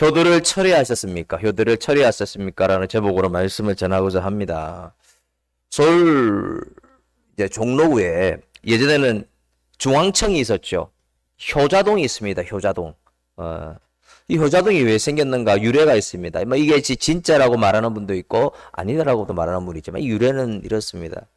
효도를 철회하셨습니까? 효도를 철회하셨습니까? 라는 제목으로 말씀을 전하고자 합니다. 서울 이제 종로구에 예전에는 중앙청이 있었죠. 효자동이 있습니다. 효자동. 이 효자동이 왜 생겼는가 유래가 있습니다. 뭐 이게 진짜라고 말하는 분도 있고 아니라고도 말하는 분이 있지만 이 유래는 이렇습니다.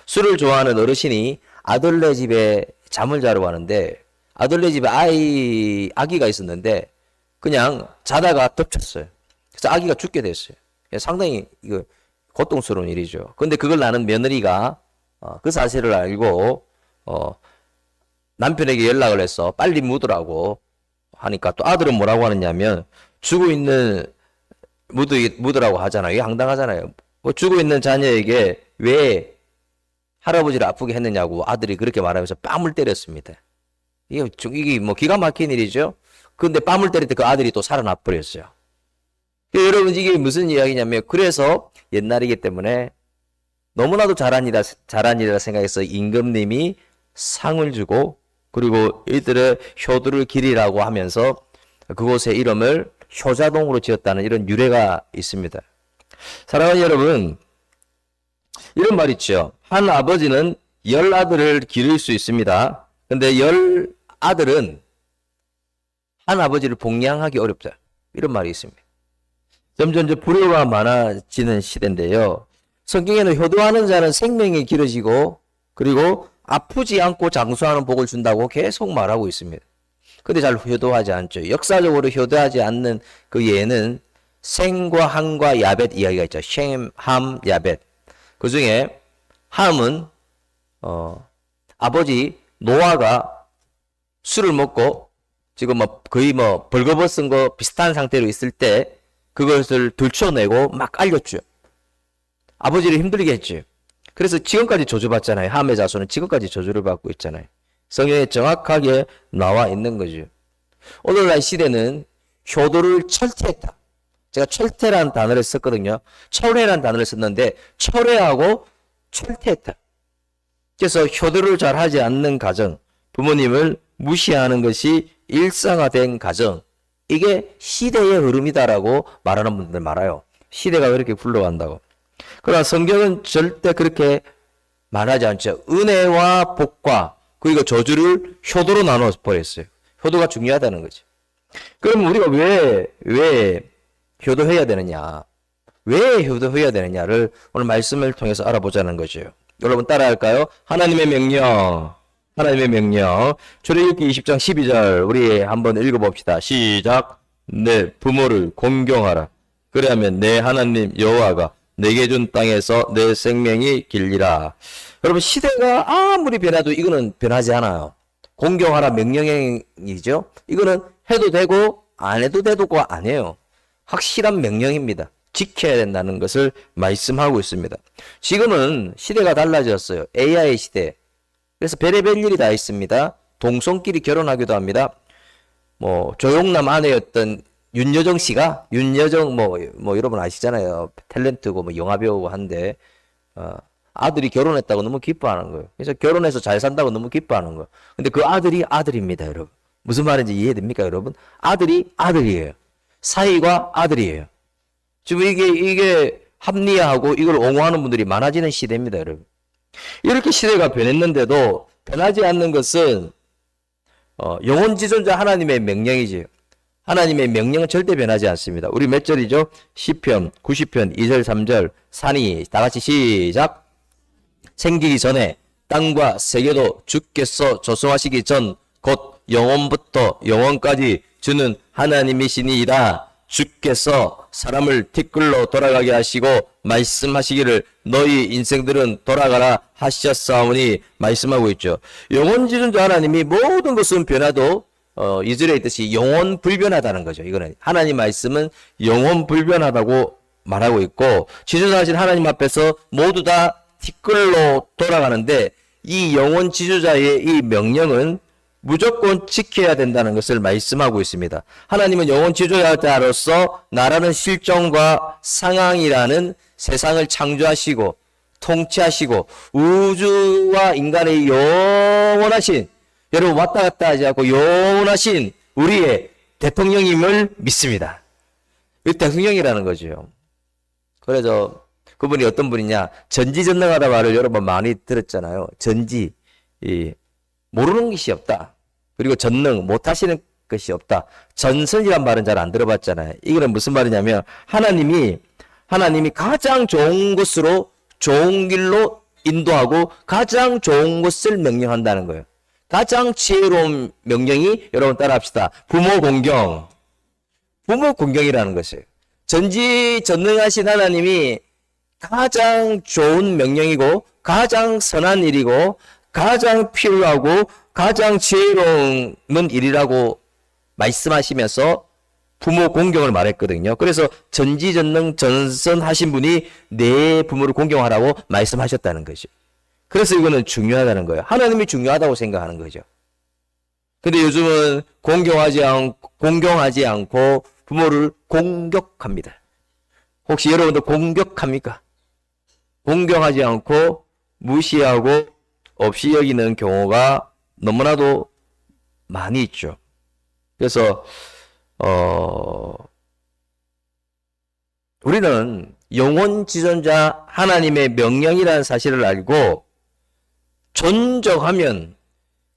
술을 좋아하는 어르신이 아들네 집에 잠을 자러 가는데 아들네 집에 아기가 있었는데 그냥 자다가 덮쳤어요. 그래서 아기가 죽게 됐어요. 상당히 이거 고통스러운 일이죠. 근데 그걸 아는 며느리가 그 사실을 알고 남편에게 연락을 해서 빨리 묻으라고 하니까 또 아들은 뭐라고 하느냐면 죽어 있는 묻으라고 하잖아요. 이게 황당하잖아요. 뭐 죽어 있는 자녀에게 왜 할아버지를 아프게 했느냐고 아들이 그렇게 말하면서 뺨을 때렸습니다. 이게 뭐 기가 막힌 일이죠. 근데 뺨을 때릴 때 그 아들이 또 살아나 버렸어요. 여러분 이게 무슨 이야기냐면 그래서 옛날이기 때문에 너무나도 잘한 일이라 생각해서 임금님이 상을 주고 그리고 이들의 효도를 기리라고 하면서 그곳의 이름을 효자동으로 지었다는 이런 유래가 있습니다. 사랑하는 여러분, 이런 말 있죠. 한 아버지는 10아들을 기를 수 있습니다. 근데 10아들은 한 아버지를 복양하기 어렵다. 이런 말이 있습니다. 점점 불효가 많아지는 시대인데요. 성경에는 효도하는 자는 생명이 길어지고 그리고 아프지 않고 장수하는 복을 준다고 계속 말하고 있습니다. 근데 잘 효도하지 않죠. 역사적으로 효도하지 않는 그 예는 생과 함과 야벳 이야기가 있죠. 셈, 함, 야벳. 그 중에 함은 아버지 노아가 술을 먹고 지금 거의 벌거벗은 거 비슷한 상태로 있을 때 그것을 들춰내고 막 알렸죠. 아버지를 힘들게 했죠. 그래서 지금까지 저주받잖아요. 함의 자손은 지금까지 저주를 받고 있잖아요. 성경에 정확하게 나와 있는 거죠. 오늘날 시대는 효도를 철퇴했다. 제가 철퇴라는 단어를 썼거든요. 철회라는 단어를 썼는데 철회하고 철퇴했다. 그래서 효도를 잘 하지 않는 가정, 부모님을 무시하는 것이 일상화된 가정, 이게 시대의 흐름이다라고 말하는 분들 많아요. 시대가 왜 이렇게 굴러간다고. 그러나 성경은 절대 그렇게 말하지 않죠. 은혜와 복과 그리고 저주를 효도로 나눠 버렸어요. 효도가 중요하다는 거죠. 그럼 우리가 왜 효도해야 되느냐? 왜 효도해야 되느냐를 오늘 말씀을 통해서 알아보자는 거죠. 여러분 따라할까요? 하나님의 명령. 출애굽기 20장 12절 우리 한번 읽어봅시다. 시작. 내 부모를 공경하라. 그래야면 내 하나님 여호와가 내게 준 땅에서 내 생명이 길리라. 여러분 시대가 아무리 변해도 이거는 변하지 않아요. 공경하라 명령이죠. 이거는 해도 되고 안 해도 되도가 아니에요. 확실한 명령입니다. 지켜야 된다는 것을 말씀하고 있습니다. 지금은 시대가 달라졌어요. AI 시대. 그래서 별의별 일이 다 있습니다. 동성끼리 결혼하기도 합니다. 조용남 아내였던 윤여정 씨가 윤여정 여러분 아시잖아요. 탤런트고 영화배우고 한데 아들이 결혼했다고 너무 기뻐하는 거예요. 그래서 결혼해서 잘 산다고 너무 기뻐하는 거예요. 근데 그 아들이 아들입니다, 여러분. 무슨 말인지 이해됩니까, 여러분? 아들이 아들이에요. 사위가 아들이에요. 지금 이게 합리화하고 이걸 옹호하는 분들이 많아지는 시대입니다, 여러분. 이렇게 시대가 변했는데도 변하지 않는 것은 영원지존자 하나님의 명령이지요. 하나님의 명령은 절대 변하지 않습니다. 우리 몇 절이죠? 시편 90편 2절 3절 산이 다 같이 시작. 생기기 전에 땅과 세계도 주께서 조성하시기 전 곧 영원부터 영원까지 주는 하나님이시니이다. 주께서 사람을 티끌로 돌아가게 하시고 말씀하시기를 너희 인생들은 돌아가라 하셨사오니 말씀하고 있죠. 영원지존자 하나님이 모든 것은 변화도 2절에 있듯이 영원 불변하다는 거죠. 이거는 하나님 말씀은 영원 불변하다고 말하고 있고 지존하신 하나님 앞에서 모두 다 티끌로 돌아가는데 이 영원 지존자의 이 명령은 무조건 지켜야 된다는 것을 말씀하고 있습니다. 하나님은 영원 지존자로서 나라는 실정과 상황이라는 세상을 창조하시고 통치하시고 우주와 인간의 영원하신 여러분 왔다 갔다 하지 않고 영원하신 우리의 대통령임을 믿습니다. 이 대통령이라는 거죠. 그래서 그분이 어떤 분이냐? 전지전능하다 말을 여러분 많이 들었잖아요. 전지, 모르는 것이 없다. 그리고 전능, 못하시는 것이 없다. 전선이란 말은 잘 안 들어봤잖아요. 이거는 무슨 말이냐면 하나님이 가장 좋은 것으로 좋은 길로 인도하고 가장 좋은 것을 명령한다는 거예요. 가장 지혜로운 명령이 여러분 따라합시다. 부모 공경. 부모 공경이라는 것이에요. 전지전능하신 하나님이 가장 좋은 명령이고 가장 선한 일이고 가장 필요하고 가장 지혜로운 일이라고 말씀하시면서 부모 공경을 말했거든요. 그래서 전지전능 전선하신 분이 내 부모를 공경하라고 말씀하셨다는 거죠. 그래서 이거는 중요하다는 거예요. 하나님이 중요하다고 생각하는 거죠. 근데 요즘은 공경하지 않고 부모를 공격합니다. 혹시 여러분도 공격합니까? 공경하지 않고 무시하고 없이 여기는 경우가 너무나도 많이 있죠. 그래서 우리는 영원 지존자 하나님의 명령이라는 사실을 알고 존경하면,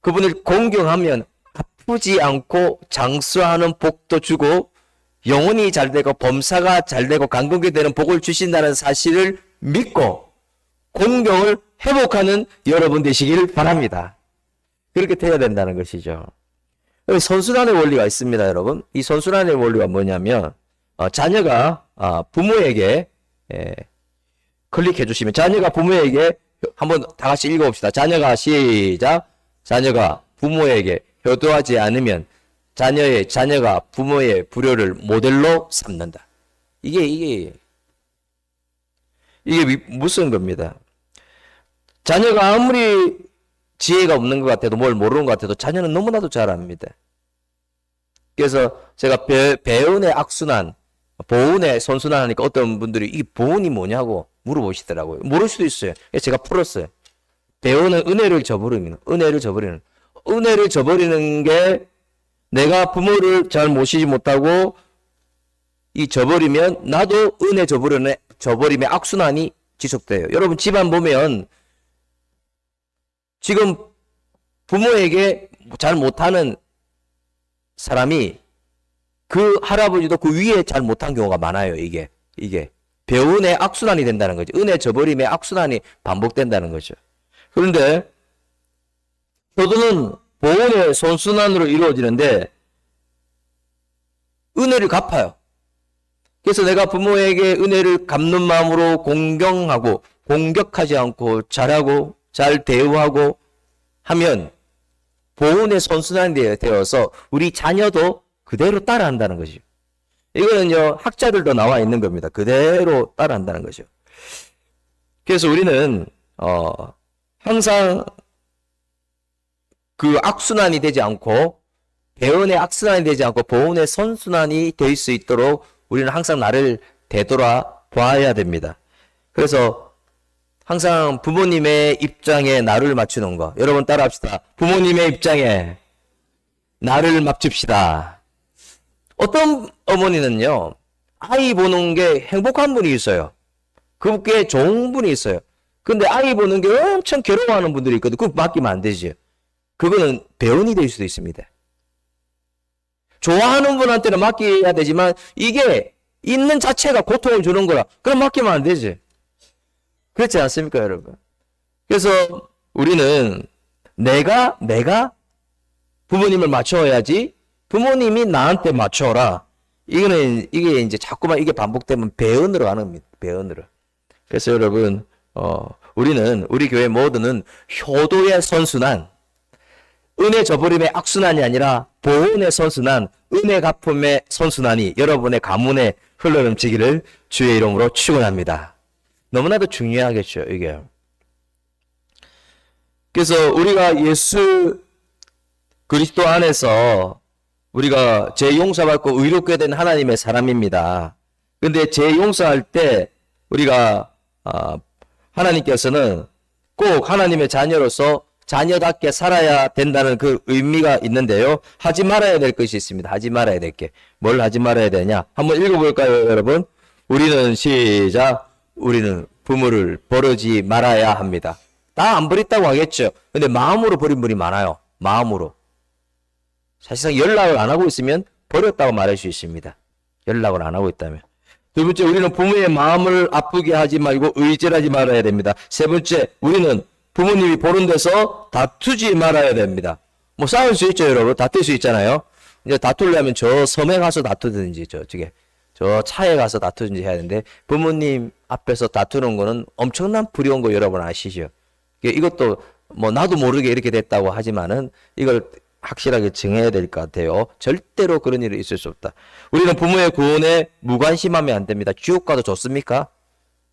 그분을 공경하면 아프지 않고 장수하는 복도 주고 영혼이 잘되고 범사가 잘되고 강건케 되는 복을 주신다는 사실을 믿고 공경을 회복하는 여러분 되시길 바랍니다. 그렇게 돼야 된다는 것이죠. 선순환의 원리가 있습니다, 여러분. 이 선순환의 원리가 뭐냐면 자녀가 부모에게 클릭해 주시면, 자녀가 부모에게, 한번 다 같이 읽어봅시다. 자녀가, 시작. 자녀가 부모에게 효도하지 않으면 자녀가 부모의 불효를 모델로 삼는다. 이게 무슨 겁니다. 자녀가 아무리 지혜가 없는 것 같아도, 뭘 모르는 것 같아도 자녀는 너무나도 잘 압니다. 그래서 제가 배은의 악순환, 보은의 선순환 하니까 어떤 분들이 이 보은이 뭐냐고 물어보시더라고요. 모를 수도 있어요. 그래서 제가 풀었어요. 배은은 은혜를 저버리는, 은혜를 저버리는 게, 내가 부모를 잘 모시지 못하고 저버리면 나도 은혜 저버림의 악순환이 지속돼요. 여러분 집안 보면 지금 부모에게 잘 못하는 사람이 그 할아버지도 그 위에 잘 못한 경우가 많아요. 이게 배운의 악순환이 된다는 거죠. 은혜 저버림의 악순환이 반복된다는 거죠. 그런데 효도는 보온의 선순환으로 이루어지는데 은혜를 갚아요. 그래서 내가 부모에게 은혜를 갚는 마음으로 공경하고 공격하지 않고 잘하고 잘 대우하고 하면 보온의 선순환이 되어서 우리 자녀도 그대로 따라한다는 것이죠. 이거는요, 학자들도 나와 있는 겁니다. 그대로 따라한다는 거죠. 그래서 우리는 항상 그 악순환이 되지 않고, 배은의 악순환이 되지 않고 보은의 선순환이 될 수 있도록 우리는 항상 나를 되돌아 봐야 됩니다. 그래서 항상 부모님의 입장에 나를 맞추는 거. 여러분 따라합시다. 부모님의 입장에 나를 맞춥시다. 어떤 어머니는요, 아이 보는 게 행복한 분이 있어요. 그게 좋은 분이 있어요. 근데 아이 보는 게 엄청 괴로워하는 분들이 있거든요. 그거 맡기면 안 되죠. 그거는 배은이 될 수도 있습니다. 좋아하는 분한테는 맡겨야 되지만 이게 있는 자체가 고통을 주는 거라. 그럼 맡기면 안 되지. 그렇지 않습니까, 여러분? 그래서 우리는 내가 부모님을 맞춰야지 부모님이 나한테 맞춰라. 이게 이제 자꾸만 이게 반복되면 배은으로 가는 겁니다. 배은으로. 그래서 여러분, 우리는, 우리 교회 모두는 효도의 선순환, 은혜 저버림의 악순환이 아니라 보은의 선순환, 은혜 갚음의 선순환이 여러분의 가문에 흘러넘치기를 주의 이름으로 축원합니다. 너무나도 중요하겠죠, 이게. 그래서 우리가 예수 그리스도 안에서 우리가 죄 용서받고 의롭게 된 하나님의 사람입니다. 근데 죄 용서할 때 우리가 하나님께서는 꼭 하나님의 자녀로서 자녀답게 살아야 된다는 그 의미가 있는데요. 하지 말아야 될 것이 있습니다. 하지 말아야 될 게. 뭘 하지 말아야 되냐? 한번 읽어볼까요, 여러분? 우리는 시작. 우리는 부모를 버리지 말아야 합니다. 다 안 버렸다고 하겠죠. 근데 마음으로 버린 분이 많아요. 마음으로. 사실상 연락을 안 하고 있으면 버렸다고 말할 수 있습니다. 연락을 안 하고 있다면. 두 번째, 우리는 부모의 마음을 아프게 하지 말고 의절하지 말아야 됩니다. 세 번째, 우리는 부모님이 보는 데서 다투지 말아야 됩니다. 뭐 싸울 수 있죠, 여러분. 다툴 수 있잖아요. 이제 다투려면 저 섬에 가서 다투든지 저 차에 가서 다투든지 해야 되는데 부모님 앞에서 다투는 거는 엄청난 불효인 거 여러분 아시죠? 이것도 뭐 나도 모르게 이렇게 됐다고 하지만은 이걸 확실하게 정해야 될 것 같아요. 절대로 그런 일이 있을 수 없다. 우리는 부모의 구원에 무관심하면 안 됩니다. 지옥 가도 좋습니까?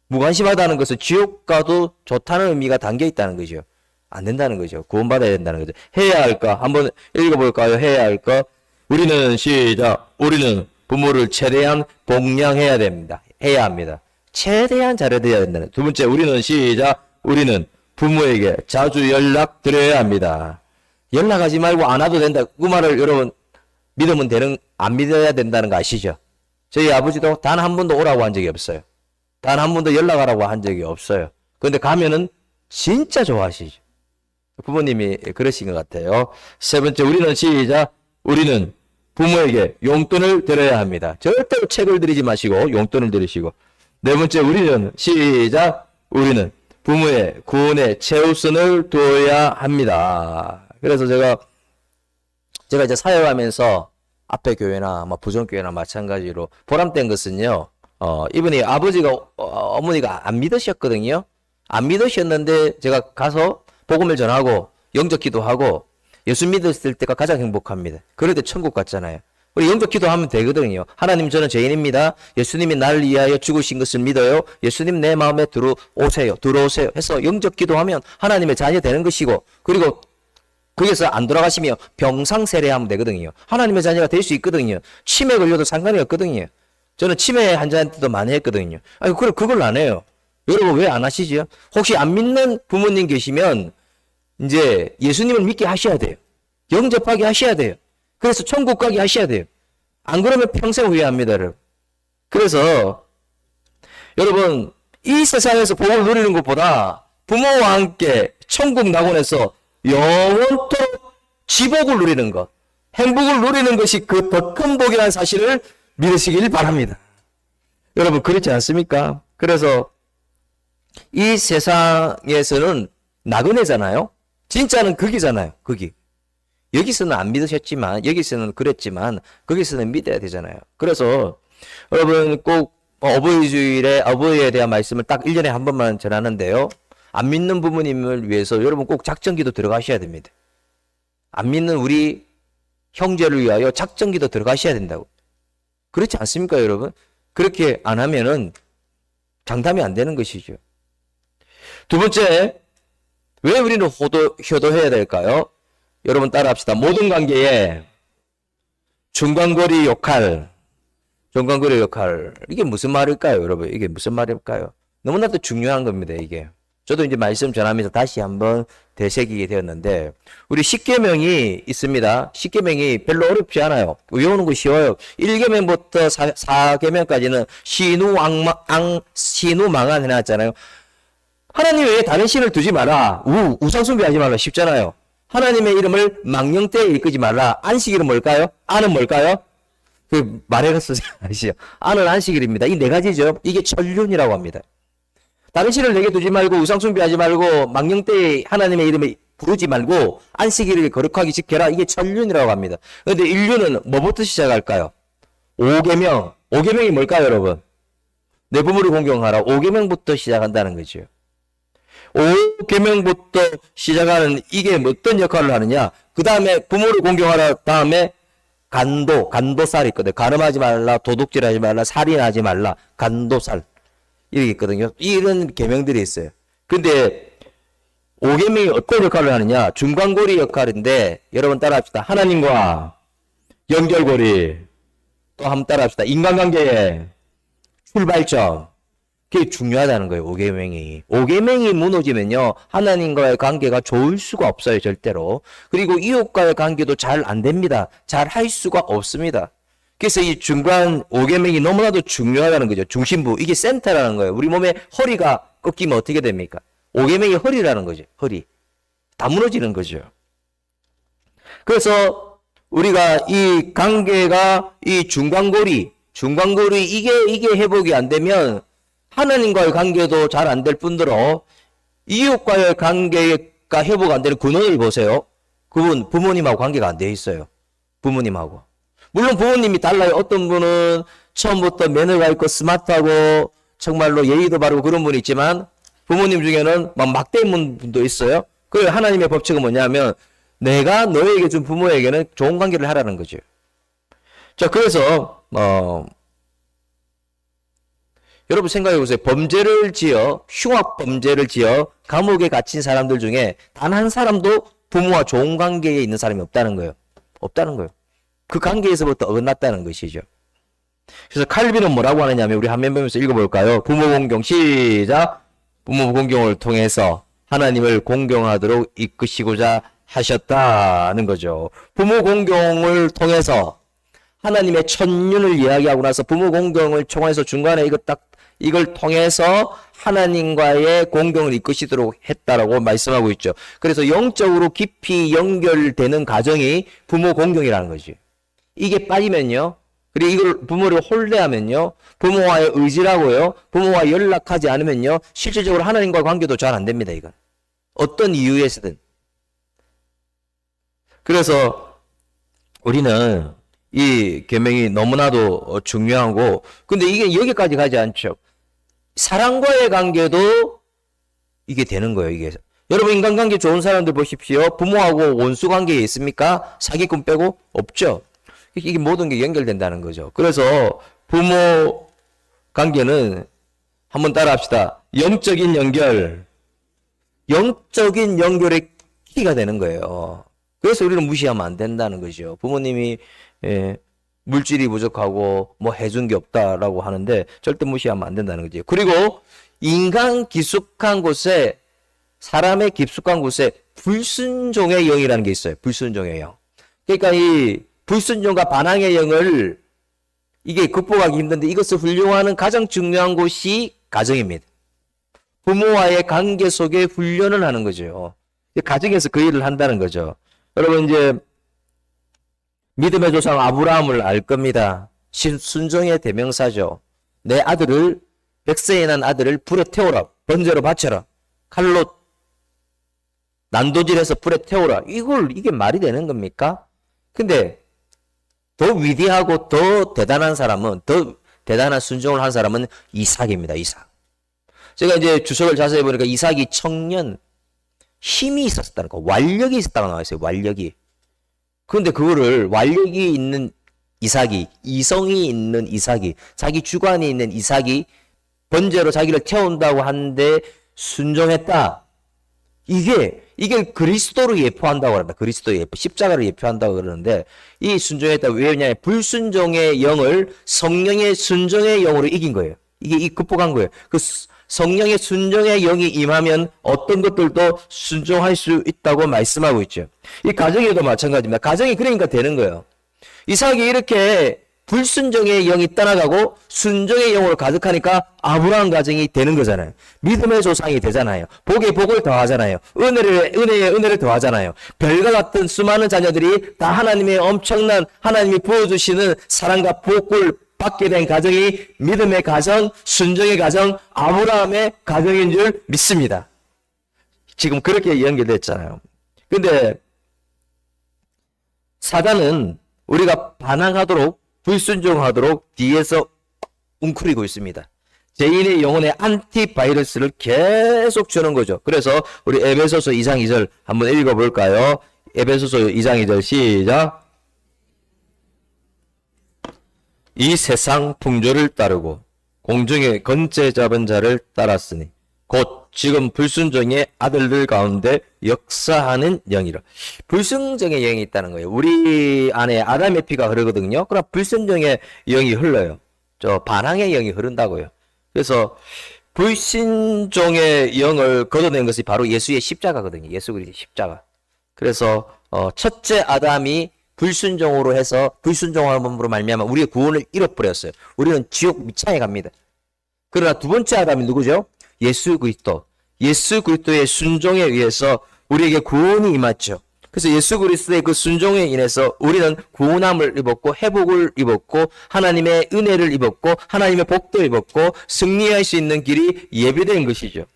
무관심하다는 것은 지옥 가도 좋다는 의미가 담겨 있다는 거죠. 안 된다는 거죠. 구원받아야 된다는 거죠. 해야 할까? 한번 읽어볼까요? 해야 할까? 우리는 시작. 우리는 부모를 최대한 복양해야 됩니다. 해야 합니다. 최대한 잘해야 된다는. 두 번째, 우리는 시작. 우리는 부모에게 자주 연락드려야 합니다. 연락하지 말고 안 와도 된다. 그 말을 여러분 믿으면 되는, 안 믿어야 된다는 거 아시죠? 저희 아버지도 단 한 번도 오라고 한 적이 없어요. 단 한 번도 연락하라고 한 적이 없어요. 그런데 가면은 진짜 좋아하시죠. 부모님이 그러신 것 같아요. 세 번째, 우리는 시작. 우리는 부모에게 용돈을 드려야 합니다. 절대로 책을 드리지 마시고 용돈을 드리시고. 네 번째, 우리는 시작. 우리는 부모의 구원에 최우선을 둬야 합니다. 그래서 제가 이제 사역하면서 앞에 교회나 부정교회나 마찬가지로 보람된 것은요. 이분이 아버지가 어머니가 안 믿으셨거든요. 안 믿으셨는데 제가 가서 복음을 전하고 영접 기도하고 예수 믿었을 때가 가장 행복합니다. 그럴 때 천국 갔잖아요. 우리 영접 기도하면 되거든요. 하나님, 저는 죄인입니다. 예수님이 나를 위하여 죽으신 것을 믿어요. 예수님 내 마음에 들어오세요 해서 영접 기도하면 하나님의 자녀 되는 것이고, 그리고 거기서 안 돌아가시면 병상 세례하면 되거든요. 하나님의 자녀가 될 수 있거든요. 치매 걸려도 상관이 없거든요. 저는 치매 환자한테도 많이 했거든요. 아니, 그걸 안 해요. 여러분 왜 안 하시죠? 혹시 안 믿는 부모님 계시면 이제 예수님을 믿게 하셔야 돼요. 영접하게 하셔야 돼요. 그래서 천국 가게 하셔야 돼요. 안 그러면 평생 후회합니다, 여러분. 그래서 여러분 이 세상에서 복을 누리는 것보다 부모와 함께 천국 낙원에서 영원토록 지복을 누리는 것, 행복을 누리는 것이 그 더 큰 복이라는 사실을 믿으시길 바랍니다. 여러분 그렇지 않습니까? 그래서 이 세상에서는 나그네잖아요. 진짜는 거기잖아요. 거기. 여기서는 안 믿으셨지만, 여기서는 그랬지만 거기서는 믿어야 되잖아요. 그래서 여러분 꼭 어버이 주일에 어버이에 대한 말씀을 딱 1년에 한 번만 전하는데요. 안 믿는 부모님을 위해서 여러분 꼭 작전기도 들어가셔야 됩니다. 안 믿는 우리 형제를 위하여 작전기도 들어가셔야 된다고. 그렇지 않습니까, 여러분? 그렇게 안 하면은 장담이 안 되는 것이죠. 두 번째, 왜 우리는 효도해야 될까요? 여러분 따라합시다. 모든 관계에 중간고리 역할. 이게 무슨 말일까요, 여러분? 이게 무슨 말일까요? 너무나도 중요한 겁니다, 이게. 저도 이제 말씀 전하면서 다시 한번 되새기게 되었는데, 우리 10계명이 있습니다. 10계명이 별로 어렵지 않아요. 외우는 거 쉬워요. 1계명부터 4계명까지는 신우망안 해놨잖아요. 하나님 외에 다른 신을 두지 마라. 우상숭배하지 말라. 쉽잖아요. 하나님의 이름을 망령되이 이끄지 말라. 안식일은 뭘까요? 안은 뭘까요? 그 말해서 아시죠? 안은 안식일입니다. 이 네 가지죠. 이게 천륜이라고 합니다. 다른 신을 내게 두지 말고 우상숭배하지 말고 망령되이 하나님의 이름을 부르지 말고 안식일을 거룩하게 지켜라. 이게 천륜이라고 합니다. 그런데 인륜은 뭐부터 시작할까요? 5계명. 5계명이 뭘까요, 여러분? 내 부모를 공경하라. 5계명부터 시작한다는 거죠. 5계명부터 시작하는 이게 어떤 역할을 하느냐? 그 다음에 부모를 공경하라. 다음에 간도살이 있거든. 간음하지 말라, 도둑질하지 말라, 살인하지 말라, 간도살. 이렇게 있거든요. 이런 계명들이 있어요. 근데 5계명이 어떤 역할을 하느냐? 중간고리 역할인데 여러분 따라합시다. 하나님과 연결고리. 또 한번 따라합시다. 인간관계의 출발점. 그게 중요하다는 거예요. 오계명이. 오계명이 무너지면요, 하나님과의 관계가 좋을 수가 없어요, 절대로. 그리고 이웃과의 관계도 잘 안 됩니다. 잘 할 수가 없습니다. 그래서 이 중간 오계명이 너무나도 중요하다는 거죠. 중심부. 이게 센터라는 거예요. 우리 몸에 허리가 꺾이면 어떻게 됩니까? 오계명이 허리라는 거죠. 허리. 다 무너지는 거죠. 그래서 우리가 이 관계가 이 중간고리 이게 회복이 안 되면 하나님과의 관계도 잘 안 될 뿐더러 이웃과의 관계가 회복 안 되는 근원을 보세요. 그분 부모님하고 관계가 안 돼 있어요. 부모님하고. 물론 부모님이 달라요. 어떤 분은 처음부터 매너가 있고 스마트하고 정말로 예의도 바르고 그런 분이 있지만 부모님 중에는 막대인 분도 있어요. 그 하나님의 법칙은 뭐냐면 내가 너에게 준 부모에게는 좋은 관계를 하라는 거죠. 자, 그래서 여러분 생각해 보세요. 흉악 범죄를 지어 감옥에 갇힌 사람들 중에 단 한 사람도 부모와 좋은 관계에 있는 사람이 없다는 거예요. 없다는 거예요. 그 관계에서부터 어긋났다는 것이죠. 그래서 칼빈은 뭐라고 하느냐면 우리 한면 보면서 읽어볼까요? 부모 공경 시작. 부모 공경을 통해서 하나님을 공경하도록 이끄시고자 하셨다는 거죠. 부모 공경을 통해서 하나님의 천륜을 이야기하고 나서 부모 공경을 통해서 중간에 이걸 통해서 하나님과의 공경을 이끄시도록 했다라고 말씀하고 있죠. 그래서 영적으로 깊이 연결되는 가정이 부모 공경이라는 거지. 이게 빠지면요. 그리고 이걸 부모를 홀대하면요. 부모와의 의지라고요. 부모와 연락하지 않으면요. 실질적으로 하나님과의 관계도 잘 안 됩니다. 이건. 어떤 이유에서든. 그래서 우리는 이 계명이 너무나도 중요하고 근데 이게 여기까지 가지 않죠. 사랑과의 관계도 이게 되는 거예요. 이게 여러분 인간관계 좋은 사람들 보십시오. 부모하고 원수 관계에 있습니까? 사기꾼 빼고 없죠. 이게 모든 게 연결된다는 거죠. 그래서 부모 관계는 한번 따라합시다. 영적인 연결의 키가 되는 거예요. 그래서 우리는 무시하면 안 된다는 거죠. 부모님이 물질이 부족하고 뭐 해준 게 없다라고 하는데 절대 무시하면 안 된다는 거죠. 그리고 인간 깊숙한 곳에 사람의 깊숙한 곳에 불순종의 영이라는 게 있어요. 불순종의 영. 그러니까 이 불순종과 반항의 영을 이게 극복하기 힘든데 이것을 훈련하는 가장 중요한 곳이 가정입니다. 부모와의 관계 속에 훈련을 하는 거죠. 가정에서 그 일을 한다는 거죠. 여러분 이제 믿음의 조상 아브라함을 알 겁니다. 순종의 대명사죠. 내 아들을 100세에 난 아들을 불에 태워라. 번제로 바쳐라. 칼로 난도질해서 불에 태워라. 이게 말이 되는 겁니까? 근데 더 위대하고 더 대단한 사람은 더 대단한 순종을 한 사람은 이삭입니다. 이삭. 제가 이제 주석을 자세히 보니까 이삭이 청년 힘이 있었다는 거. 완력이 있었다고 나와 있어요. 완력이. 그런데 그거를 완력이 있는 이삭이 이성이 있는 이삭이 자기 주관이 있는 이삭이 번제로 자기를 태운다고 하는데 순종했다. 이게 그리스도를 예표한다고 합니다. 그리스도의 예표, 십자가를 예표한다고 그러는데 이 순종했다. 왜냐하면 불순종의 영을 성령의 순종의 영으로 이긴 거예요. 이게 극복한 거예요. 그 성령의 순종의 영이 임하면 어떤 것들도 순종할 수 있다고 말씀하고 있죠. 이 가정에도 마찬가지입니다. 가정이 그러니까 되는 거예요. 이삭이 이렇게 불순종의 영이 떠나가고 순종의 영으로 가득하니까 아브라함 가정이 되는 거잖아요. 믿음의 조상이 되잖아요. 복에 복을 더하잖아요. 은혜에 은혜를 더하잖아요. 별과 같은 수많은 자녀들이 다 하나님의 엄청난 하나님이 부어주시는 사랑과 복을 받게 된 가정이 믿음의 가정, 순종의 가정, 아브라함의 가정인 줄 믿습니다. 지금 그렇게 연결됐잖아요. 근데 사단은 우리가 반항하도록 불순종하도록 뒤에서 웅크리고 있습니다. 죄인의 영혼에 안티바이러스를 계속 주는 거죠. 그래서 우리 에베소서 2장 2절 한번 읽어볼까요? 에베소서 2장 2절 시작. 이 세상 풍조를 따르고 공중에 건재 잡은 자를 따랐으니 곧 지금 불순종의 아들들 가운데 역사하는 영이라. 불순종의 영이 있다는 거예요. 우리 안에 아담의 피가 흐르거든요. 그럼 불순종의 영이 흘러요. 반항의 영이 흐른다고요. 그래서 불신종의 영을 걷어낸 것이 바로 예수의 십자가거든요. 예수 그리스도의 십자가. 그래서 첫째 아담이 불순종으로 해서 불순종함으로 말미암아 우리의 구원을 잃어버렸어요. 우리는 지옥 밑창에 갑니다. 그러나 두 번째 아담이 누구죠? 예수 그리스도. 예수 그리스도의 순종에 의해서 우리에게 구원이 임했죠. 그래서 예수 그리스도의 그 순종에 인해서 우리는 구원함을 입었고 회복을 입었고 하나님의 은혜를 입었고 하나님의 복도 입었고 승리할 수 있는 길이 예비된 것이죠.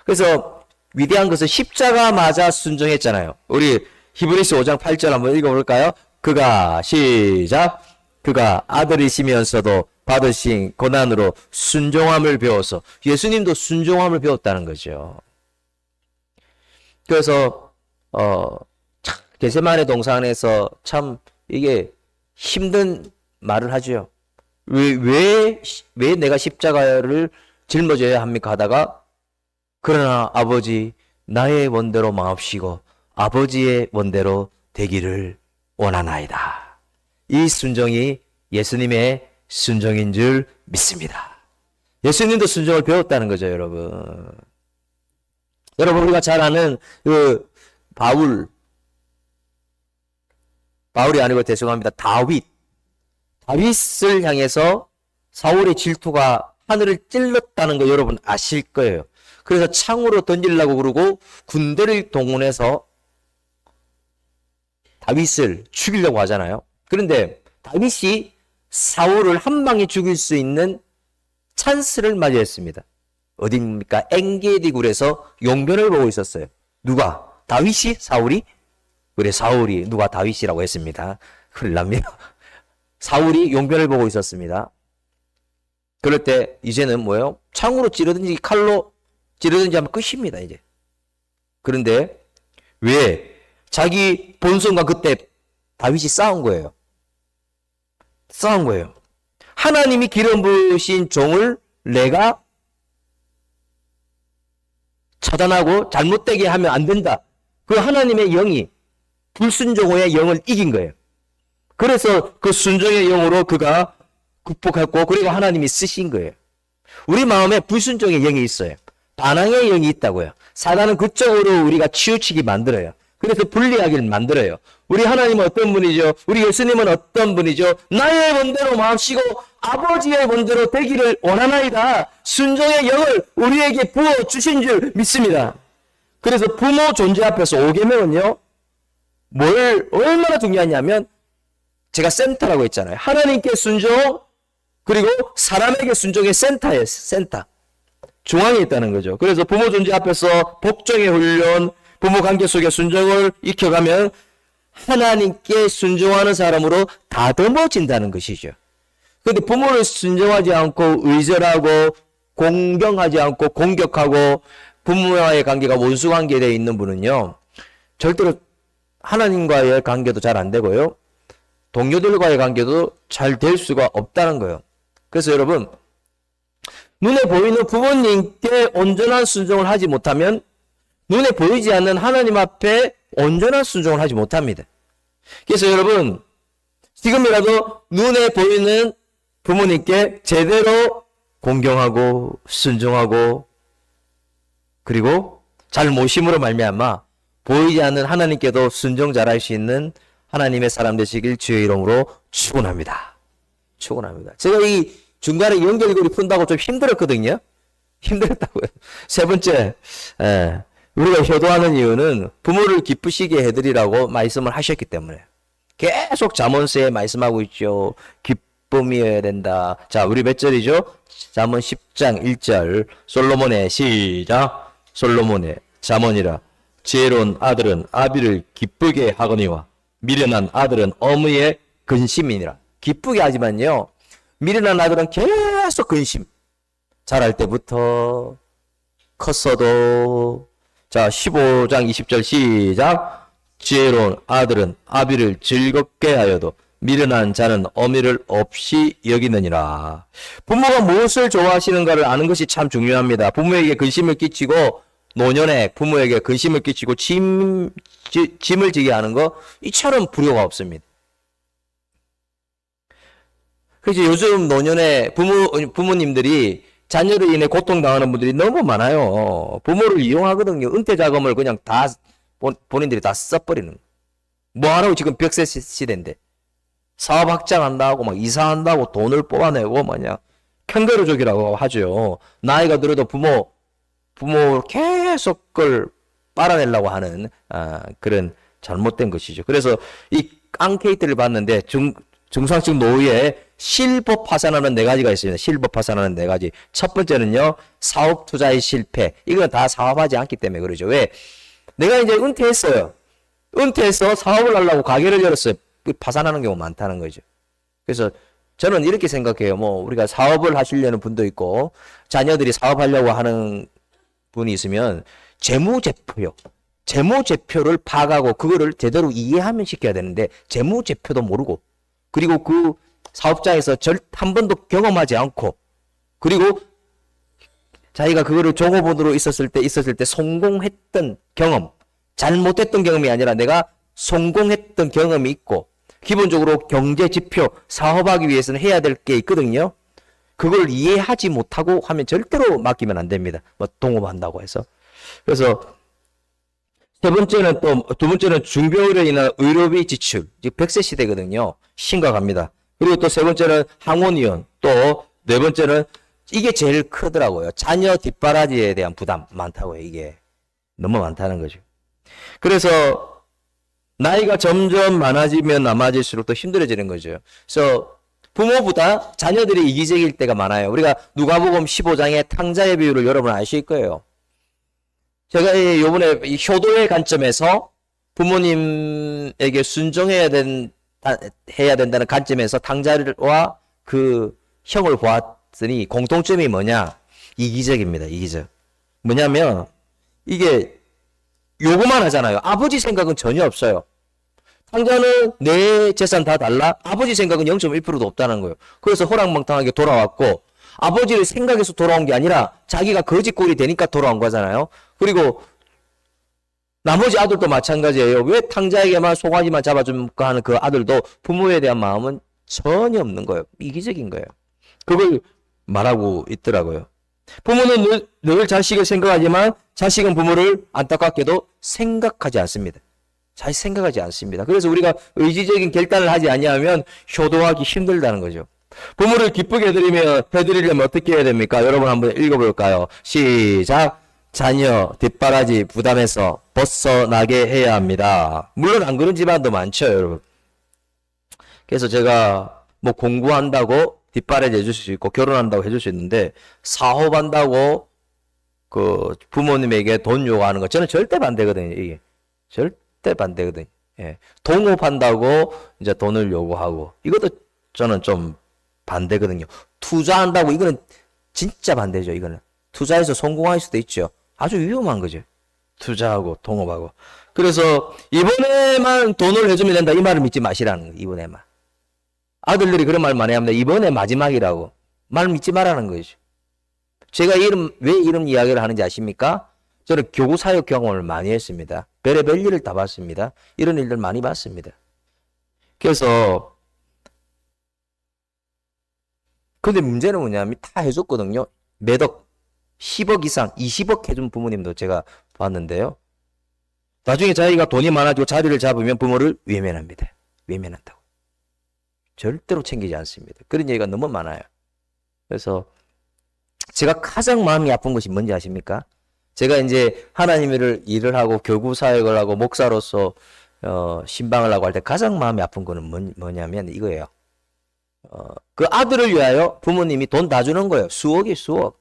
그래서 위대한 것은 십자가 맞아 순종했잖아요. 우리 히브리서 5장 8절 한번 읽어볼까요? 그가 시작. 그가 아들이시면서도 받으신 고난으로 순종함을 배워서 예수님도 순종함을 배웠다는 거죠. 그래서 겟세마네 동산에서 참 이게 힘든 말을 하죠. 왜 내가 십자가를 짊어져야 합니까? 하다가 그러나 아버지 나의 원대로 마옵시고 아버지의 원대로 되기를 원하나이다. 이 순종이 예수님의 순종인 줄 믿습니다. 예수님도 순종을 배웠다는 거죠, 여러분. 여러분 우리가 잘 아는 그 바울이 아니고 죄송합니다. 다윗을 향해서 사울의 질투가 하늘을 찔렀다는 거 여러분 아실 거예요. 그래서 창으로 던지려고 그러고 군대를 동원해서 다윗을 죽이려고 하잖아요. 그런데 다윗이 사울을 한 방에 죽일 수 있는 찬스를 맞이했습니다. 어디입니까? 엔게디 굴에서 용변을 보고 있었어요. 누가? 다윗이? 사울이? 그래, 사울이 누가 다윗이라고 했습니다. 큰일 납니다. 사울이 용변을 보고 있었습니다. 그럴 때 이제는 뭐예요? 창으로 찌르든지 칼로 찌르든지 하면 끝입니다, 이제. 그런데 왜? 자기 본성과 그때 다윗이 싸운 거예요. 싸운 거예요. 하나님이 기름 부으신 종을 내가 차단하고 잘못되게 하면 안 된다. 그 하나님의 영이 불순종의 영을 이긴 거예요. 그래서 그 순종의 영으로 그가 극복했고 그리고 하나님이 쓰신 거예요. 우리 마음에 불순종의 영이 있어요. 반항의 영이 있다고요. 사단은 그쪽으로 우리가 치우치게 만들어요. 그래서 분리하기를 만들어요. 우리 하나님은 어떤 분이죠? 우리 예수님은 어떤 분이죠? 나의 원대로 마옵시고 아버지의 원대로 되기를 원하나이다. 순종의 영을 우리에게 부어주신 줄 믿습니다. 그래서 부모 존재 앞에서 5계명은요. 뭘 얼마나 중요하냐면 제가 센터라고 했잖아요. 하나님께 순종 그리고 사람에게 순종의 센터예요. 센터. 중앙에 있다는 거죠. 그래서 부모 존재 앞에서 복종의 훈련, 부모 관계 속에 순종을 익혀가면 하나님께 순종하는 사람으로 다듬어진다는 것이죠. 그런데 부모를 순종하지 않고 의절하고 공경하지 않고 공격하고 부모와의 관계가 원수 관계되어 있는 분은요. 절대로 하나님과의 관계도 잘 안 되고요. 동료들과의 관계도 잘 될 수가 없다는 거예요. 그래서 여러분 눈에 보이는 부모님께 온전한 순종을 하지 못하면 눈에 보이지 않는 하나님 앞에 온전한 순종을 하지 못합니다. 그래서 여러분 지금이라도 눈에 보이는 부모님께 제대로 공경하고 순종하고 그리고 잘 모심으로 말미암아 보이지 않는 하나님께도 순종 잘할 수 있는 하나님의 사람 되시길 주의 이름으로 축원합니다. 축원합니다. 제가 이 중간에 연결고리 푼다고 좀 힘들었거든요. 힘들었다고요. 세 번째, 우리가 효도하는 이유는 부모를 기쁘시게 해드리라고 말씀을 하셨기 때문에 계속 잠언서에 말씀하고 있죠. 기쁨이어야 된다. 자, 우리 몇 절이죠? 잠언 10장 1절 솔로몬의 시작. 솔로몬의 잠언이라 지혜로운 아들은 아비를 기쁘게 하거니와 미련한 아들은 어머니의 근심이니라. 기쁘게 하지만요. 미련한 아들은 계속 근심. 자랄 때부터 컸어도 자 15장 20절 시작. 지혜로운 아들은 아비를 즐겁게 하여도 미련한 자는 어미를 없이 여기느니라. 부모가 무엇을 좋아하시는가를 아는 것이 참 중요합니다. 부모에게 근심을 끼치고 노년에 부모에게 근심을 끼치고 짐을 지게 하는 거 이처럼 불효가 없습니다. 그래서 요즘 노년에 부모님들이 자녀로 인해 고통당하는 분들이 너무 많아요. 부모를 이용하거든요. 은퇴 자금을 그냥 다 본인들이 다 써버리는. 뭐 하라고 지금 벽세 시대인데. 사업 확장한다고 막 이사한다고 돈을 뽑아내고 뭐냐. 캥거루족이라고 하죠. 나이가 들어도 부모 계속 그걸 빨아내려고 하는 그런 잘못된 것이죠. 그래서 이 앙케이트를 봤는데 중상층 노후에 실버 파산하는 네 가지가 있습니다. 실버 파산하는 네 가지. 첫 번째는요, 사업 투자의 실패. 이건 다 사업하지 않기 때문에 그러죠. 왜? 내가 이제 은퇴했어요. 은퇴해서 사업을 하려고 가게를 열었어요. 파산하는 경우 많다는 거죠. 그래서 저는 이렇게 생각해요. 뭐 우리가 사업을 하시려는 분도 있고 자녀들이 사업하려고 하는 분이 있으면 재무제표요. 재무제표를 파악하고 그거를 제대로 이해하면 시켜야 되는데 재무제표도 모르고 그리고 그 사업장에서 한 번도 경험하지 않고 그리고 자기가 그거를 종업원으로 있었을 때 성공했던 경험, 잘못했던 경험이 아니라 내가 성공했던 경험이 있고 기본적으로 경제지표, 사업하기 위해서는 해야 될 게 있거든요. 그걸 이해하지 못하고 하면 절대로 맡기면 안 됩니다. 뭐 동업한다고 해서. 그래서 두 번째는 중병으로 인한 의료비 지출, 즉 100세 시대거든요. 심각합니다. 그리고 또 세 번째는 항원위원, 또 네 번째는 이게 제일 크더라고요. 자녀 뒷바라지에 대한 부담 많다고요. 이게 너무 많다는 거죠. 그래서 나이가 점점 많아질수록 더 힘들어지는 거죠. 그래서 부모보다 자녀들이 이기적일 때가 많아요. 우리가 누가복음 15장의 탕자의 비유를 여러분 아실 거예요. 제가 이번에 효도의 관점에서 부모님에게 순종해야 된다는 관점에서 탕자와 그 형을 보았더니 공통점이 뭐냐? 이기적입니다. 이기적. 뭐냐면 이게 요구만 하잖아요. 아버지 생각은 전혀 없어요. 탕자는 내 재산 다 달라? 아버지 생각은 0.1%도 없다는 거예요. 그래서 호랑방탕하게 돌아왔고 아버지를 생각해서 돌아온 게 아니라 자기가 거지꼴이 되니까 돌아온 거잖아요. 그리고 나머지 아들도 마찬가지예요. 왜 탕자에게만 송아지만 잡아줄까 하는 그 아들도 부모에 대한 마음은 전혀 없는 거예요. 이기적인 거예요. 그걸 말하고 있더라고요. 부모는 늘 자식을 생각하지만 자식은 부모를 안타깝게도 생각하지 않습니다. 잘 생각하지 않습니다. 그래서 우리가 의지적인 결단을 하지 아니하면 효도하기 힘들다는 거죠. 부모를 기쁘게 해드리려면 어떻게 해야 됩니까? 여러분 한번 읽어볼까요? 시작. 자녀 뒷바라지 부담에서 벗어나게 해야 합니다. 물론 안 그런 집안도 많죠, 여러분. 그래서 제가 뭐 공부한다고 뒷바라지 해줄 수 있고 결혼한다고 해줄 수 있는데 사업한다고 그 부모님에게 돈 요구하는 거 저는 절대 반대거든요. 이게 절대 반대거든요. 예. 동업한다고 이제 돈을 요구하고 이것도 저는 좀 반대거든요. 투자한다고 이거는 진짜 반대죠. 이거는 투자해서 성공할 수도 있죠. 아주 위험한 거죠. 투자하고 동업하고. 그래서 이번에만 돈을 해주면 된다 이 말을 믿지 마시라는 거예요. 이번에만. 아들들이 그런 말 많이 합니다. 이번에 마지막이라고. 말 믿지 말라는 거죠. 제가 왜 이런 이야기를 하는지 아십니까? 저는 교구 사역 경험을 많이 했습니다. 별의별 일을 다 봤습니다. 이런 일들 많이 봤습니다. 그래서 근데 문제는 뭐냐면 다 해줬거든요. 매덕 10억 이상 20억 해준 부모님도 제가 봤는데요. 나중에 자기가 돈이 많아지고 자리를 잡으면 부모를 외면합니다. 외면한다고. 절대로 챙기지 않습니다. 그런 얘기가 너무 많아요. 그래서 제가 가장 마음이 아픈 것이 뭔지 아십니까? 제가 이제 하나님의 일을 하고 교구 사역을 하고 목사로서 신방을 하고 할 때 가장 마음이 아픈 거는 뭐냐면 이거예요. 그 아들을 위하여 부모님이 돈 다 주는 거예요. 수억이 수억.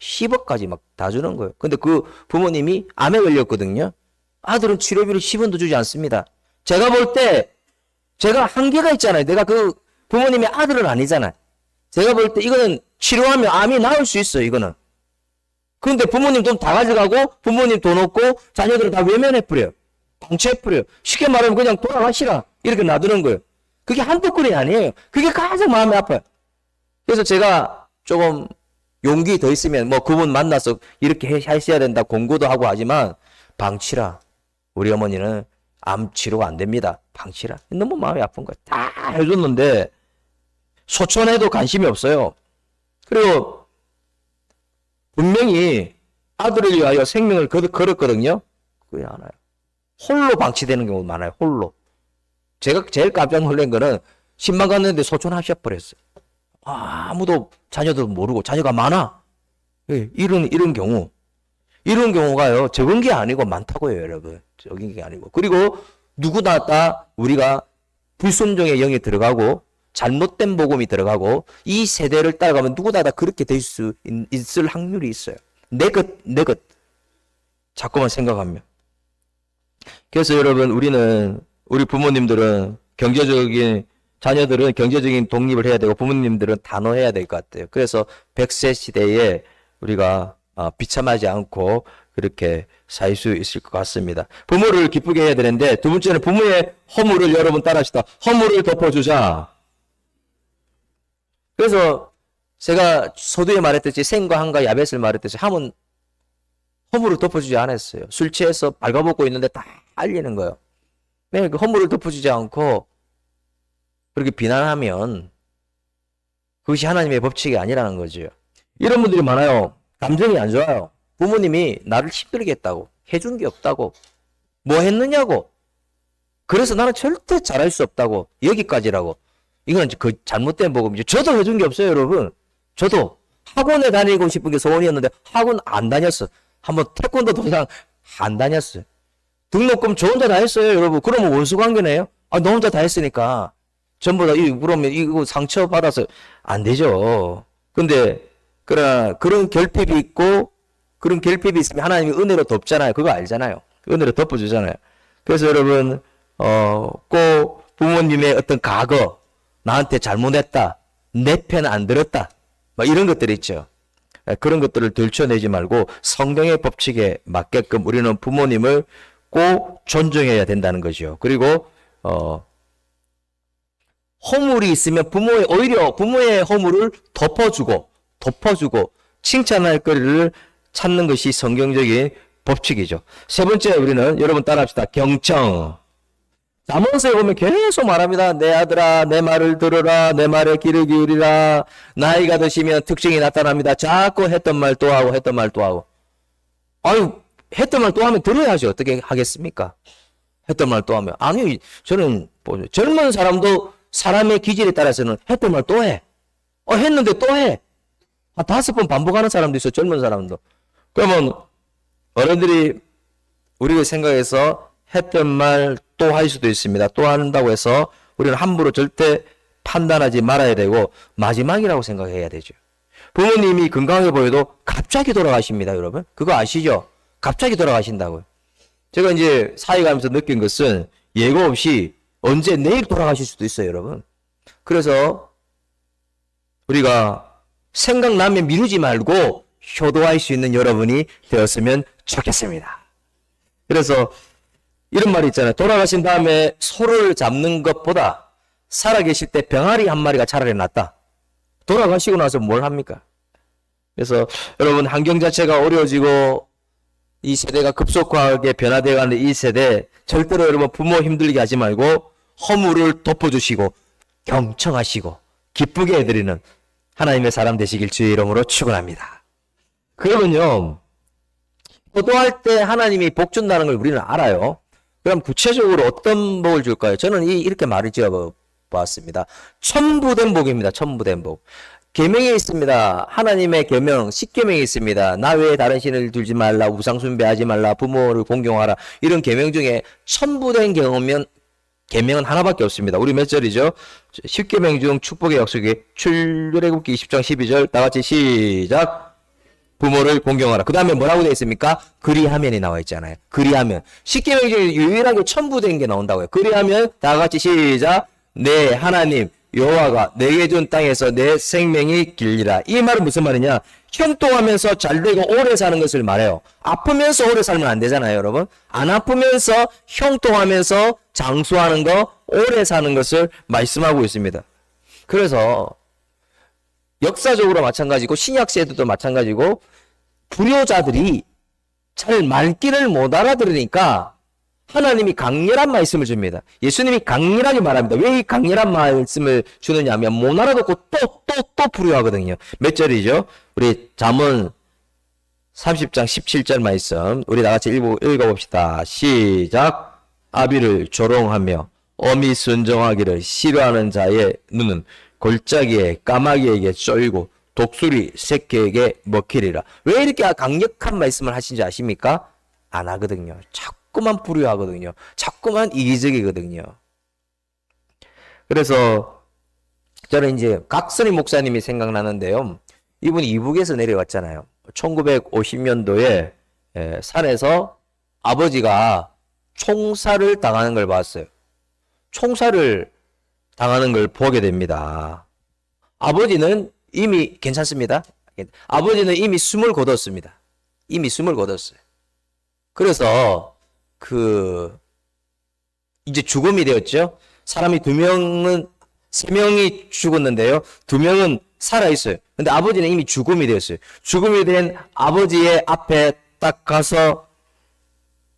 10억까지 막 다 주는 거예요. 근데 그 부모님이 암에 걸렸거든요. 아들은 치료비를 10원도 주지 않습니다. 제가 볼 때 제가 한계가 있잖아요. 내가 그 부모님의 아들은 아니잖아요. 제가 볼 때 이거는 치료하면 암이 나을 수 있어요. 이거는. 그런데 부모님 돈 다 가져가고 부모님 돈 없고 자녀들은 다 외면해버려요. 방치해버려요. 쉽게 말하면 그냥 돌아가시라 이렇게 놔두는 거예요. 그게 한두 건이 아니에요. 그게 가장 마음이 아파요. 그래서 제가 조금 용기 더 있으면 뭐 그분 만나서 이렇게 하셔야 된다 공고도 하고 하지만 방치라. 우리 어머니는 암 치료가 안 됩니다. 방치라. 너무 마음이 아픈 거예요. 다 해줬는데 소천해도 관심이 없어요. 그리고 분명히 아들을 위하여 생명을 걸었거든요. 그게 안 와요. 홀로 방치되는 경우도 많아요. 홀로. 제가 제일 깜짝 놀란 거는 신방 갔는데 소천하셔버렸어요. 아무도 자녀도 모르고 자녀가 많아. 예, 이런 경우. 이런 경우가요. 적은 게 아니고 많다고요, 여러분. 적은 게 아니고. 그리고 누구나 다 우리가 불순종의 영이 들어가고 잘못된 복음이 들어가고 이 세대를 따라가면 누구나 다 그렇게 될 수 있을 확률이 있어요. 내 것. 자꾸만 생각하면. 그래서 여러분, 우리 부모님들은 자녀들은 경제적인 독립을 해야 되고 부모님들은 단호해야 될 것 같아요. 그래서 100세 시대에 우리가 비참하지 않고 그렇게 살 수 있을 것 같습니다. 부모를 기쁘게 해야 되는데 두 번째는 부모의 허물을 여러분 따라하시다. 허물을 덮어주자. 그래서 제가 서두에 말했듯이 생과 한과 야벳을 말했듯이 함은 허물을 덮어주지 않았어요. 술 취해서 발가벗고 있는데 다 알리는 거예요. 그 허물을 덮어주지 않고 그렇게 비난하면 그것이 하나님의 법칙이 아니라는 거죠. 이런 분들이 많아요. 감정이 안 좋아요. 부모님이 나를 힘들게 했다고. 해준 게 없다고. 뭐 했느냐고. 그래서 나는 절대 잘할 수 없다고. 여기까지라고. 이건 그 잘못된 복음이죠. 저도 해준 게 없어요, 여러분. 저도 학원에 다니고 싶은 게 소원이었는데 학원 안 다녔어. 한번 태권도 도장 안 다녔어요. 등록금 저 혼자 다 했어요, 여러분. 그러면 원수 관계네요? 너 혼자 다 했으니까. 전부 다, 그러면 이거 상처 받아서 안 되죠. 근데, 그러나 그런 결핍이 있고, 그런 결핍이 있으면 하나님이 은혜로 덮잖아요. 그거 알잖아요. 은혜로 덮어주잖아요. 그래서 여러분, 꼭 부모님의 어떤 과거, 나한테 잘못했다, 내 편 안 들었다, 이런 것들이 있죠. 그런 것들을 들춰내지 말고 성경의 법칙에 맞게끔 우리는 부모님을 꼭 존중해야 된다는 거죠. 그리고 허물이 있으면 오히려 부모의 허물을 덮어주고 칭찬할 거리를 찾는 것이 성경적인 법칙이죠. 세 번째, 우리는 여러분 따라합시다. 경청. 잠언서에 보면 계속 말합니다. 내 아들아, 내 말을 들으라, 내 말에 귀를 기울이라. 나이가 드시면 특징이 나타납니다. 자꾸 했던 말 또 하고 했던 말 또 하고. 아유, 했던 말 또 하면 들어야죠. 어떻게 하겠습니까? 했던 말 또 하면. 아니, 저는 젊은 사람도 사람의 기질에 따라서는 했던 말 또 해. 했는데 또 해. 5번 반복하는 사람도 있어, 젊은 사람도. 그러면 어른들이 우리가 생각해서 했던 말 또 할 수도 있습니다. 또 한다고 해서 우리는 함부로 절대 판단하지 말아야 되고 마지막이라고 생각해야 되죠. 부모님이 건강해 보여도 갑자기 돌아가십니다, 여러분. 그거 아시죠? 갑자기 돌아가신다고요. 제가 이제 사회 가면서 느낀 것은 예고 없이 언제 내일 돌아가실 수도 있어요, 여러분. 그래서 우리가 생각나면 미루지 말고 효도할 수 있는 여러분이 되었으면 좋겠습니다. 그래서 이런 말이 있잖아요. 돌아가신 다음에 소를 잡는 것보다 살아계실 때 병아리 한 마리가 차라리 낫다. 돌아가시고 나서 뭘 합니까? 그래서 여러분, 환경 자체가 어려워지고 이 세대가 급속하게 변화되어가는 이 세대, 절대로 여러분 부모 힘들게 하지 말고 허물을 덮어주시고 경청하시고 기쁘게 해드리는 하나님의 사람 되시길 주의 이름으로 축원합니다. 그러면요, 효도할 때 하나님이 복 준다는 걸 우리는 알아요. 그럼 구체적으로 어떤 복을 줄까요? 저는 이렇게 말을 지어봤습니다. 첨부된 복입니다. 첨부된 복. 계명이 있습니다. 하나님의 계명, 10계명이 있습니다. 나 외에 다른 신을 두지 말라, 우상 숭배하지 말라, 부모를 공경하라. 이런 계명 중에 첨부된 계명은 하나밖에 없습니다. 우리 몇 절이죠? 10계명 중 축복의 약속이 출애굽기 20장 12절. 다 같이 시작. 부모를 공경하라. 그 다음에 뭐라고 되어 있습니까? 그리하면이 나와 있잖아요. 그리하면. 10계명 중에 유일하게 첨부된 게 나온다고요. 그리하면 다 같이 시작. 내 하나님 여호와가 내게 준 땅에서 내 생명이 길리라. 이 말은 무슨 말이냐? 형통하면서 잘되고 오래 사는 것을 말해요. 아프면서 오래 살면 안 되잖아요, 여러분. 안 아프면서 형통하면서 장수하는 거, 오래 사는 것을 말씀하고 있습니다. 그래서 역사적으로 마찬가지고 신약 세대도 마찬가지고 불효자들이 잘 말귀를 못 알아들으니까 하나님이 강렬한 말씀을 줍니다. 예수님이 강렬하게 말합니다. 왜 이 강렬한 말씀을 주느냐 하면 못 알아듣고 또 불효하거든요. 몇 절이죠? 우리 잠언 30장 17절 말씀 우리 다 같이 읽어봅시다. 시작. 아비를 조롱하며 엄히 순종하기를 싫어하는 자의 눈은 골짜기에 까마귀에게 쫄고 독수리 새끼에게 먹히리라. 왜 이렇게 강력한 말씀을 하신지 아십니까? 안 하거든요. 자꾸만 불효하거든요. 자꾸만 이기적이거든요. 그래서 저는 이제 각선희 목사님이 생각나는데요. 이분이 이북에서 내려왔잖아요. 1950년도에 산에서 아버지가 총살을 당하는 걸 봤어요. 총살을 당하는 걸 보게 됩니다. 아버지는 이미 괜찮습니다. 아버지는 이미 숨을 거뒀습니다. 이미 숨을 거뒀어요. 그래서 이제 죽음이 되었죠. 사람이 세 명이 죽었는데요. 2명은 살아있어요. 근데 아버지는 이미 죽음이 되었어요. 죽음이 된 아버지의 앞에 딱 가서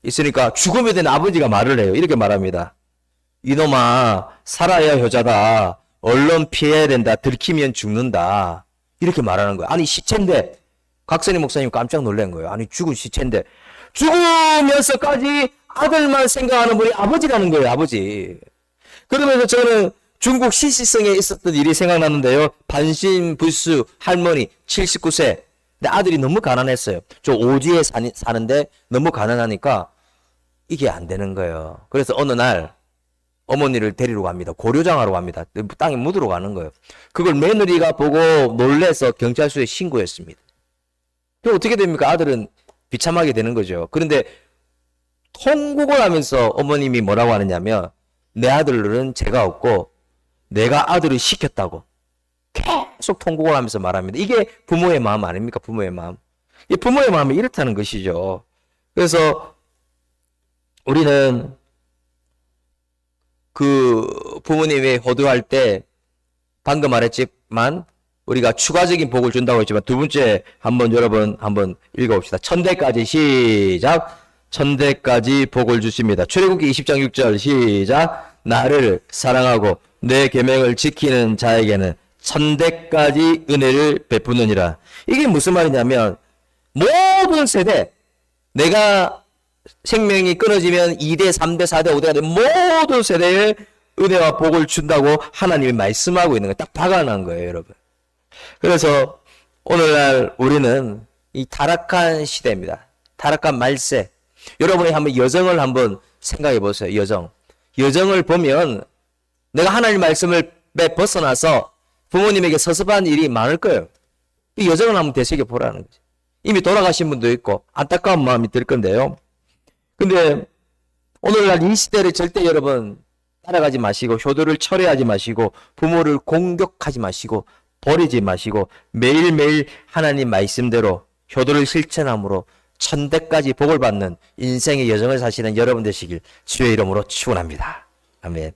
있으니까 죽음이 된 아버지가 말을 해요. 이렇게 말합니다. 이놈아, 살아야 효자다. 얼른 피해야 된다. 들키면 죽는다. 이렇게 말하는 거예요. 아니, 시체인데. 각선희 목사님 깜짝 놀란 거예요. 아니, 죽은 시체인데. 죽으면서까지 아들만 생각하는 분이 아버지라는 거예요. 아버지. 그러면서 저는 중국 시시성에 있었던 일이 생각나는데요. 반신불수 할머니 79세. 근데 아들이 너무 가난했어요. 저 오지에 사는데 너무 가난하니까 이게 안 되는 거예요. 그래서 어느 날 어머니를 데리러 갑니다. 고려장하러 갑니다. 땅에 묻으러 가는 거예요. 그걸 며느리가 보고 놀래서 경찰서에 신고했습니다. 그럼 어떻게 됩니까? 아들은 비참하게 되는 거죠. 그런데 통곡을 하면서 어머님이 뭐라고 하느냐면 내 아들은 죄가 없고 내가 아들을 시켰다고 계속 통곡을 하면서 말합니다. 이게 부모의 마음 아닙니까? 부모의 마음. 이 부모의 마음이 이렇다는 것이죠. 그래서 우리는 그 부모님이 호도할 때 방금 말했지만 우리가 추가적인 복을 준다고 했지만 두 번째 여러분 한번 읽어봅시다. 천대까지 시작. 천대까지 복을 주십니다. 출애굽기 20장 6절 시작. 나를 사랑하고 내 계명을 지키는 자에게는 천대까지 은혜를 베푸느니라. 이게 무슨 말이냐면 모든 세대 내가 생명이 끊어지면 2대, 3대, 4대, 5대가 된 모든 세대에 은혜와 복을 준다고 하나님이 말씀하고 있는 거예요. 딱 박아놓은 거예요, 여러분. 그래서 오늘날 우리는 이 타락한 시대입니다. 타락한 말세. 여러분이 한번 여정을 한번 생각해 보세요. 여정을 보면 내가 하나님 말씀을 벗어나서 부모님에게 서섭한 일이 많을 거예요. 이 여정을 한번 되새겨 보라는 거죠. 이미 돌아가신 분도 있고 안타까운 마음이 들 건데요. 근데 오늘날 이 시대를 절대 여러분 따라가지 마시고 효도를 철회하지 마시고 부모를 공격하지 마시고 버리지 마시고 매일매일 하나님 말씀대로 효도를 실천함으로 천대까지 복을 받는 인생의 여정을 사시는 여러분 되시길 주의 이름으로 축원합니다. 아멘.